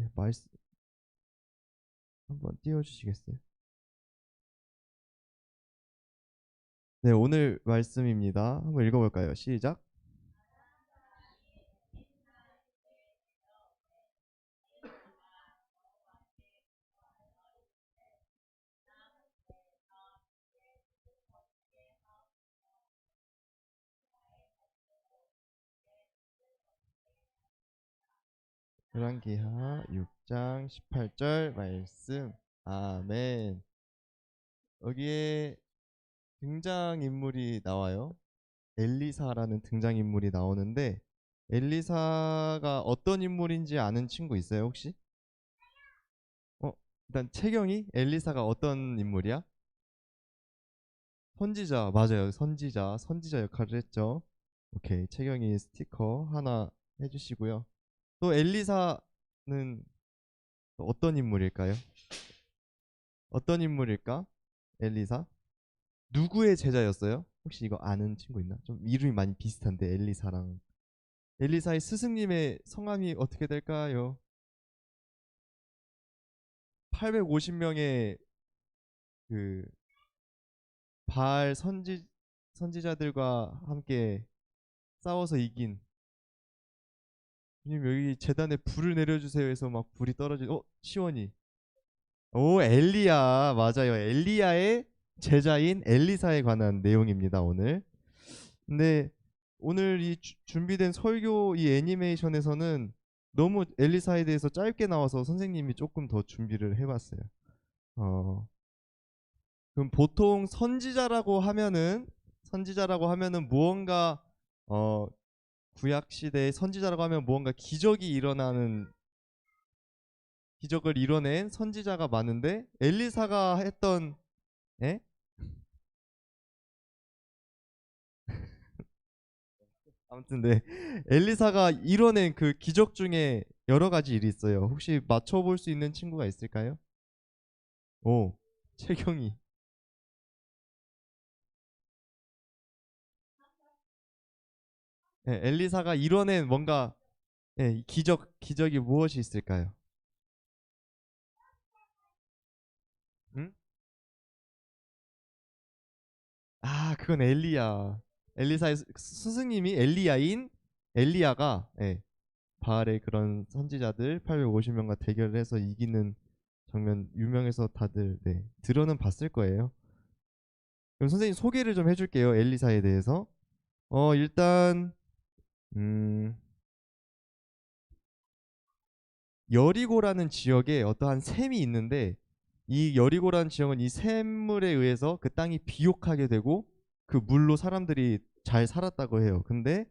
네, 말씀 한번 띄워주시겠어요? 네, 오늘 말씀입니다. 한번 읽어볼까요? 시작. 열왕기하 6장 18절 말씀. 아멘. 여기에 등장인물이 나와요. 엘리사라는 등장인물이 나오는데 엘리사가 어떤 인물인지 아는 친구 있어요, 혹시? 어, 일단 채경이 엘리사가 어떤 인물이야? 선지자, 맞아요. 선지자 역할을 했죠. 오케이, 채경이 스티커 하나 해주시고요. 또 엘리사는 어떤 인물일까요? 어떤 인물일까? 엘리사? 누구의 제자였어요? 혹시 이거 아는 친구 있나? 좀 이름이 많이 비슷한데 엘리사랑 엘리사의 스승님의 성함이 어떻게 될까요? 850명의 그 바알 선지자들과 함께 싸워서 이긴 주님 여기 재단에 불을 내려주세요 해서 막 불이 떨어지 시원이 오 엘리야 맞아요 엘리야의 제자인 엘리사에 관한 내용입니다 오늘 근데 오늘 이 준비된 설교 이 애니메이션에서는 너무 엘리사에 대해서 짧게 나와서 선생님이 조금 더 준비를 해봤어요 어 그럼 보통 선지자라고 하면은 무언가 어 구약 시대의 선지자라고 하면 무언가 기적을 이뤄낸 선지자가 많은데 엘리사가 했던 예? 아무튼 네 엘리사가 이뤄낸 그 기적 중에 여러 가지 일이 있어요. 혹시 맞춰볼 수 있는 친구가 있을까요? 오 채경이 예, 엘리사가 이뤄낸 뭔가 이 기적이 무엇이 있을까요? 응? 아 그건 엘리야 엘리사의 스승님이 엘리야인 엘리야가 바알의 그런 선지자들 850명과 대결을 해서 이기는 장면 유명해서 다들 들어는 봤을 거예요. 그럼 선생님 소개를 좀 해줄게요. 엘리사에 대해서. 일단 음, 여리고라는 지역에 어떠한 샘이 있는데 이 여리고라는 지역은 이 샘물에 의해서 그 땅이 비옥하게 되고 그 물로 사람들이 잘 살았다고 해요. 근데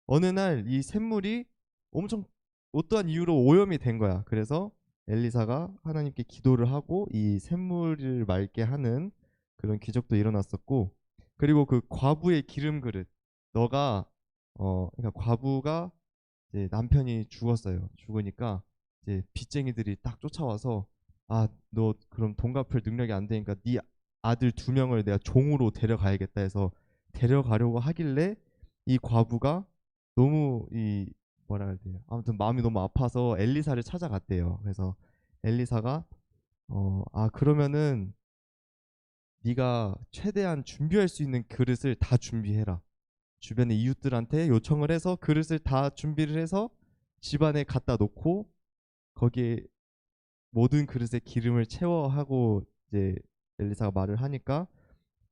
어느 날 이 샘물이 엄청 어떠한 이유로 오염이 된 거야. 그래서 엘리사가 하나님께 기도를 하고 이 샘물을 맑게 하는 그런 기적도 일어났었고, 그리고 그 과부의 기름 그릇, 너가 그러니까 과부가 이제 남편이 죽었어요. 죽으니까 이제 빚쟁이들이 딱 쫓아와서 너 그럼 돈 갚을 능력이 안 되니까 네 아들 두 명을 내가 종으로 데려가야겠다 해서 데려가려고 하길래 이 과부가 너무 이 뭐라 해야 돼요. 아무튼 마음이 너무 아파서 엘리사를 찾아갔대요. 그래서 엘리사가 그러면은 네가 최대한 준비할 수 있는 그릇을 다 준비해라. 주변의 이웃들한테 요청을 해서 그릇을 다 준비를 해서 집안에 갖다 놓고 거기에 모든 그릇에 기름을 채워 하고 이제 엘리사가 말을 하니까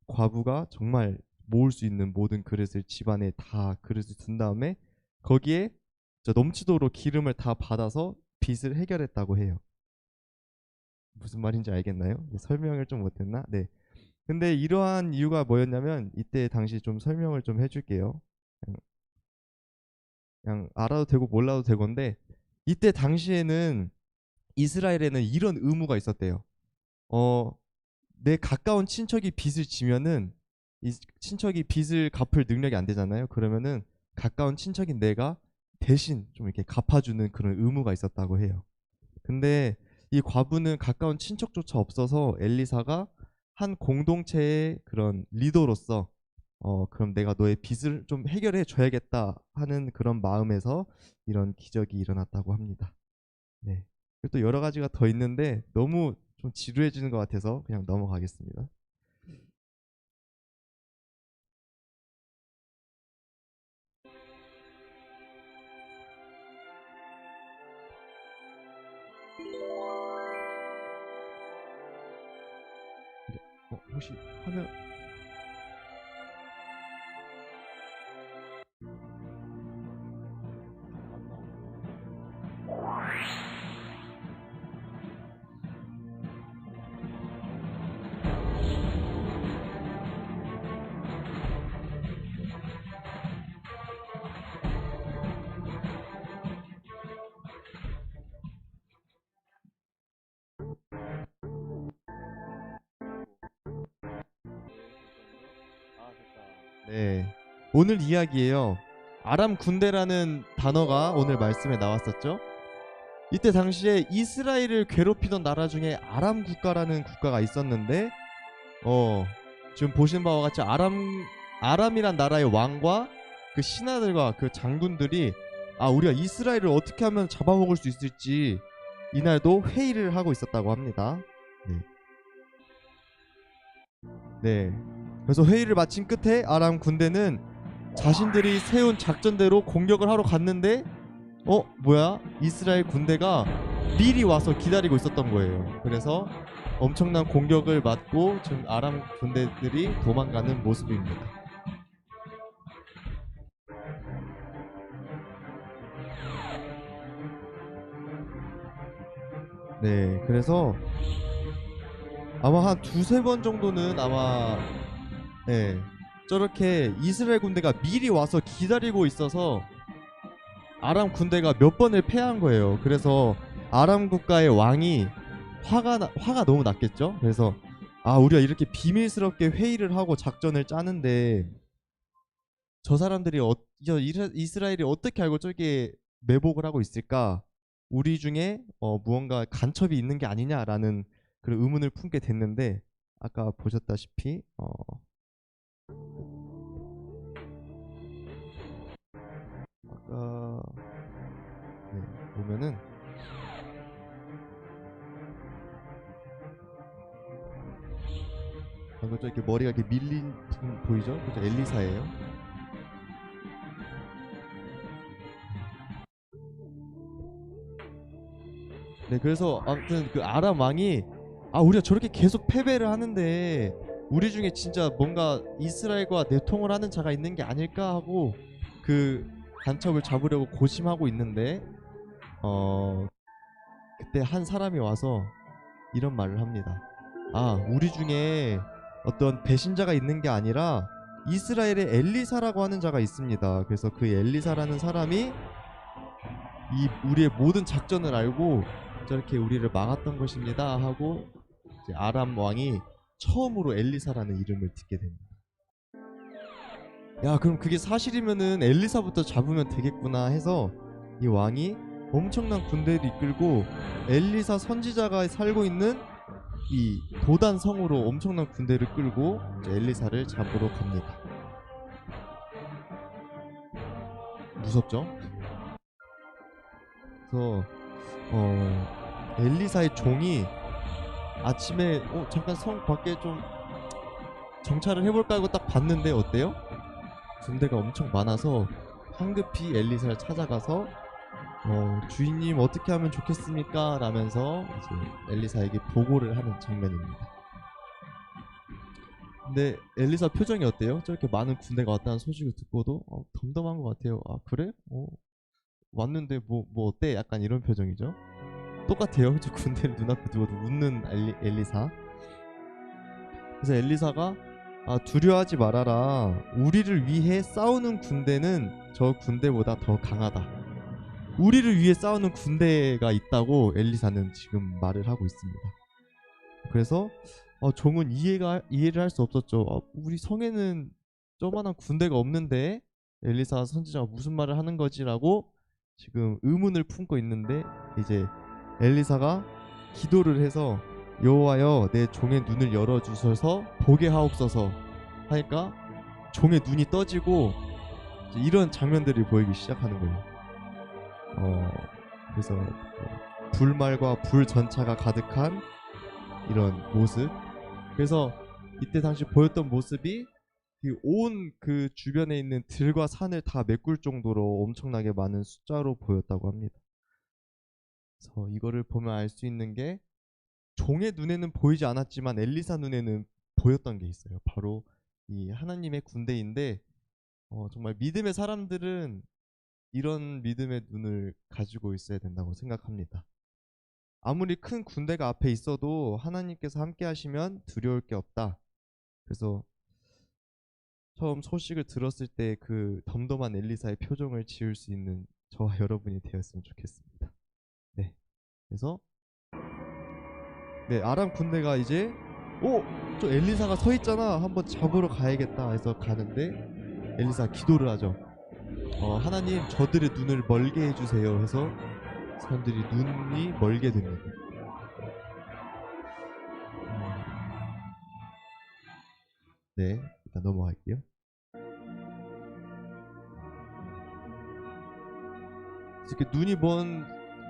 과부가 정말 모을 수 있는 모든 그릇을 집안에 다 그릇을 둔 다음에 거기에 넘치도록 기름을 다 받아서 빚을 해결했다고 해요. 무슨 말인지 알겠나요? 설명을 좀 못했나? 네. 근데 이러한 이유가 뭐였냐면 이때 당시 좀 설명을 좀 해줄게요. 그냥, 그냥 알아도 되고 몰라도 되건데 이때 당시에는 이스라엘에는 이런 의무가 있었대요. 어, 내 가까운 친척이 빚을 지면은 이 친척이 빚을 갚을 능력이 안 되잖아요. 그러면은 가까운 친척인 내가 대신 좀 이렇게 갚아주는 그런 의무가 있었다고 해요. 근데 이 과부는 가까운 친척조차 없어서 엘리사가 한 공동체의 그런 리더로서 그럼 내가 너의 빚을 좀 해결해 줘야겠다 하는 그런 마음에서 이런 기적이 일어났다고 합니다. 네. 그리고 또 여러 가지가 더 있는데 너무 좀 지루해지는 것 같아서 그냥 넘어가겠습니다. 혹시 화면 네. 오늘 이야기예요. 아람 군대라는 단어가 오늘 말씀에 나왔었죠. 이때 당시에 이스라엘을 괴롭히던 나라 중에 아람 국가라는 국가가 있었는데 지금 보신 바와 같이 아람이란 나라의 왕과 그 신하들과 그 장군들이 우리가 이스라엘을 어떻게 하면 잡아먹을 수 있을지 이날도 회의를 하고 있었다고 합니다. 네. 네. 그래서 회의를 마친 끝에 아람 군대는 자신들이 세운 작전대로 공격을 하러 갔는데 뭐야? 이스라엘 군대가 미리 와서 기다리고 있었던 거예요. 그래서 엄청난 공격을 맞고 지금 아람 군대들이 도망가는 모습입니다. 네, 그래서 아마 한 두세 번 정도는 아마 네, 저렇게 이스라엘 군대가 미리 와서 기다리고 있어서 아람 군대가 몇 번을 패한 거예요. 그래서 아람 국가의 왕이 화가 너무 났겠죠. 그래서 우리가 이렇게 비밀스럽게 회의를 하고 작전을 짜는데 저 사람들이 이스라엘이 어떻게 알고 저렇게 매복을 하고 있을까? 우리 중에 무언가 간첩이 있는 게 아니냐라는 그런 의문을 품게 됐는데 아까 보셨다시피 아까 네, 보면은 방금 저 이렇게 머리가 이렇게 밀린 분 보이죠? 그죠? 엘리사예요. 네, 그래서 아무튼 그 아람 왕이 우리가 저렇게 계속 패배를 하는데 우리 중에 진짜 뭔가 이스라엘과 내통을 하는 자가 있는 게 아닐까 하고 그 간첩을 잡으려고 고심하고 있는데 그때 한 사람이 와서 이런 말을 합니다. 우리 중에 어떤 배신자가 있는 게 아니라 이스라엘의 엘리사라고 하는 자가 있습니다. 그래서 그 엘리사라는 사람이 우리의 모든 작전을 알고 저렇게 우리를 막았던 것입니다 하고 이제 아람 왕이 처음으로 엘리사라는 이름을 듣게 됩니다. 야, 그럼 그게 사실이면은 엘리사부터 잡으면 되겠구나 해서 이 왕이 엄청난 군대를 이끌고 엘리사 선지자가 살고 있는 이 도단 성으로 엄청난 군대를 끌고 이제 엘리사를 잡으러 갑니다. 무섭죠? 그래서 엘리사의 종이 아침에 잠깐 성 밖에 좀 정찰을 해볼까 하고 딱 봤는데 어때요? 군대가 엄청 많아서 황급히 엘리사를 찾아가서 주인님 어떻게 하면 좋겠습니까? 라면서 이제 엘리사에게 보고를 하는 장면입니다. 근데 엘리사 표정이 어때요? 저렇게 많은 군대가 왔다는 소식을 듣고도 덤덤한 것 같아요. 그래? 왔는데 뭐 어때? 약간 이런 표정이죠. 똑같아요. 저 군대를 눈앞에 두고도 웃는 엘리사. 그래서 엘리사가 두려워하지 말아라. 우리를 위해 싸우는 군대는 저 군대보다 더 강하다. 우리를 위해 싸우는 군대가 있다고 엘리사는 지금 말을 하고 있습니다. 그래서 종은 이해를 할 수 없었죠. 우리 성에는 저만한 군대가 없는데 엘리사 선지자가 무슨 말을 하는 거지라고 지금 의문을 품고 있는데 이제 엘리사가 기도를 해서 여호와여 내 종의 눈을 열어주셔서 보게 하옵소서 하니까 종의 눈이 떠지고 이런 장면들이 보이기 시작하는 거예요. 그래서 불말과 불전차가 가득한 이런 모습. 그래서 이때 당시 보였던 모습이 온 그 주변에 있는 들과 산을 다 메꿀 정도로 엄청나게 많은 숫자로 보였다고 합니다. 그래서 이거를 보면 알 수 있는 게 종의 눈에는 보이지 않았지만 엘리사 눈에는 보였던 게 있어요. 바로 이 하나님의 군대인데 정말 믿음의 사람들은 이런 믿음의 눈을 가지고 있어야 된다고 생각합니다. 아무리 큰 군대가 앞에 있어도 하나님께서 함께 하시면 두려울 게 없다. 그래서 처음 소식을 들었을 때 그 덤덤한 엘리사의 표정을 지을 수 있는 저와 여러분이 되었으면 좋겠습니다. 네. 그래서 네, 아람 군대가 이제 저 엘리사가 서 있잖아. 한번 잡으러 가야겠다 해서 가는데 엘리사 기도를 하죠. 하나님 저들의 눈을 멀게 해주세요 해서 사람들이 눈이 멀게 됩니다. 네, 일단 넘어갈게요. 이렇게 눈이 먼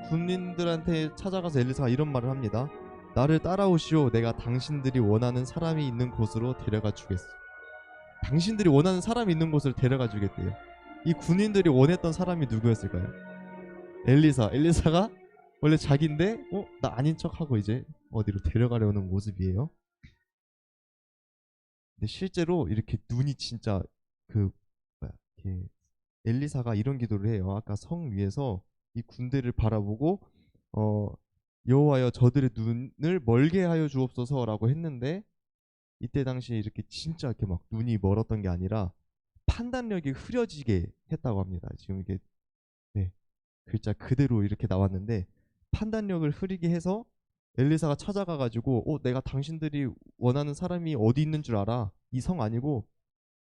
군인들한테 찾아가서 엘리사가 이런 말을 합니다. 나를 따라오시오. 내가 당신들이 원하는 사람이 있는 곳으로 데려가 주겠소. 당신들이 원하는 사람이 있는 곳을 데려가 주겠대요. 이 군인들이 원했던 사람이 누구였을까요? 엘리사가 원래 자기인데 나 아닌 척하고 이제 어디로 데려가려는 모습이에요. 근데 실제로 이렇게 눈이 진짜 이렇게 엘리사가 이런 기도를 해요. 아까 성 위에서 이 군대를 바라보고 여호와여 저들의 눈을 멀게 하여 주옵소서라고 했는데 이때 당시에 이렇게 진짜 이렇게 막 눈이 멀었던 게 아니라 판단력이 흐려지게 했다고 합니다. 지금 이게 네, 글자 그대로 이렇게 나왔는데 판단력을 흐리게 해서 엘리사가 찾아가가지고 내가 당신들이 원하는 사람이 어디 있는 줄 알아. 이 성 아니고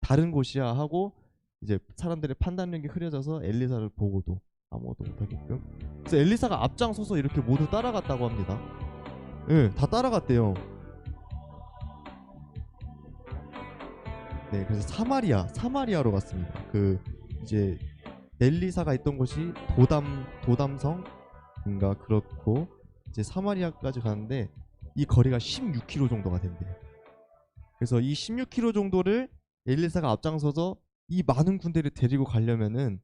다른 곳이야 하고 이제 사람들의 판단력이 흐려져서 엘리사를 보고도 아무것도 못하게끔. 그래서 엘리사가 앞장서서 이렇게 모두 따라갔다고 합니다. 네, 다 따라갔대요. 네, 그래서 사마리아로 갔습니다. 이제 엘리사가 있던 곳이 도담성인가 그렇고 이제 사마리아까지 가는데 이 거리가 16km 정도가 된대요. 그래서 이 16km 정도를 엘리사가 앞장서서 이 많은 군대를 데리고 가려면은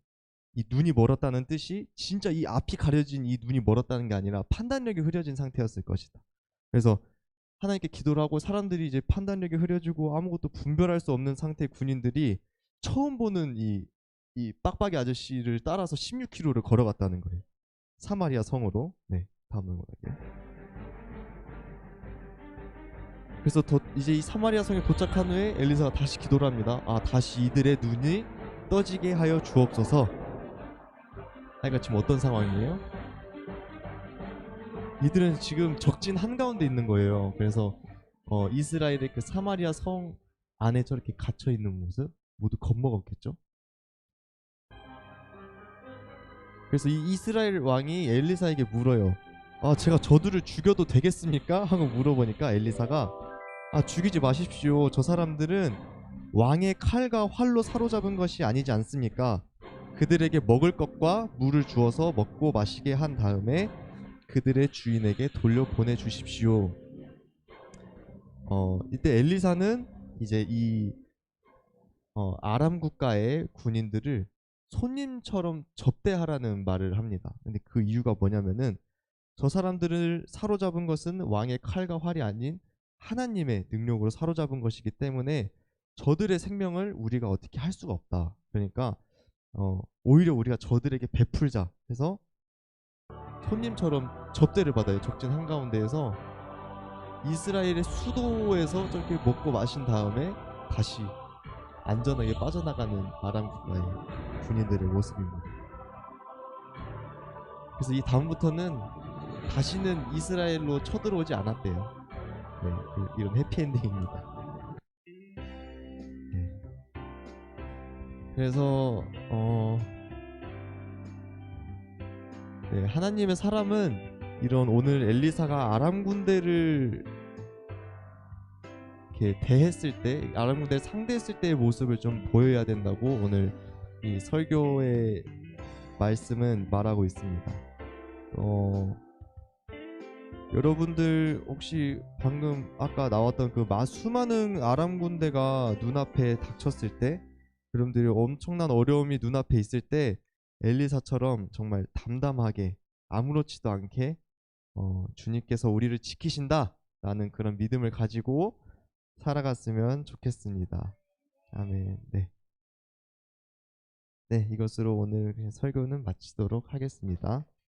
이 눈이 멀었다는 뜻이 진짜 이 앞이 가려진 이 눈이 멀었다는 게 아니라 판단력이 흐려진 상태였을 것이다. 그래서 하나님께 기도를 하고 사람들이 이제 판단력이 흐려지고 아무것도 분별할 수 없는 상태의 군인들이 처음 보는 이 빡빡이 아저씨를 따라서 16km를 걸어갔다는 거예요. 사마리아 성으로. 네, 다음 넘어갈게요. 그래서 이제 이 사마리아 성에 도착한 후에 엘리사가 다시 기도를 합니다. 다시 이들의 눈이 떠지게 하여 주옵소서. 그러니까 지금 어떤 상황이에요? 이들은 지금 적진 한가운데 있는 거예요. 그래서 이스라엘의 그 사마리아 성 안에 저렇게 갇혀 있는 모습 모두 겁먹었겠죠. 그래서 이 이스라엘 왕이 엘리사에게 물어요. 제가 저들을 죽여도 되겠습니까? 하고 물어보니까 엘리사가 죽이지 마십시오. 저 사람들은 왕의 칼과 활로 사로잡은 것이 아니지 않습니까? 그들에게 먹을 것과 물을 주어서 먹고 마시게 한 다음에 그들의 주인에게 돌려보내 주십시오. 이때 엘리사는 이제 이 아람 국가의 군인들을 손님처럼 접대하라는 말을 합니다. 근데 그 이유가 뭐냐면은 저 사람들을 사로잡은 것은 왕의 칼과 활이 아닌 하나님의 능력으로 사로잡은 것이기 때문에 저들의 생명을 우리가 어떻게 할 수가 없다. 그러니까 오히려 우리가 저들에게 베풀자 해서 손님처럼 접대를 받아요. 적진 한가운데에서 이스라엘의 수도에서 저렇게 먹고 마신 다음에 다시 안전하게 빠져나가는 아람 국가의 군인들의 모습입니다. 그래서 이 다음부터는 다시는 이스라엘로 쳐들어오지 않았대요. 네, 이런 해피엔딩입니다. 네. 그래서 네, 하나님의 사람은 이런 오늘 엘리사가 아람 군대를 이렇게 대했을 때, 아람 군대를 상대했을 때의 모습을 좀 보여야 된다고 오늘 이 설교의 말씀은 말하고 있습니다. 여러분들 혹시 방금 아까 나왔던 그 수많은 아람 군대가 눈앞에 닥쳤을 때, 여러분들이 엄청난 어려움이 눈앞에 있을 때 엘리사처럼 정말 담담하게 아무렇지도 않게 주님께서 우리를 지키신다라는 그런 믿음을 가지고 살아갔으면 좋겠습니다. 아멘. 네. 네, 이것으로 오늘 설교는 마치도록 하겠습니다.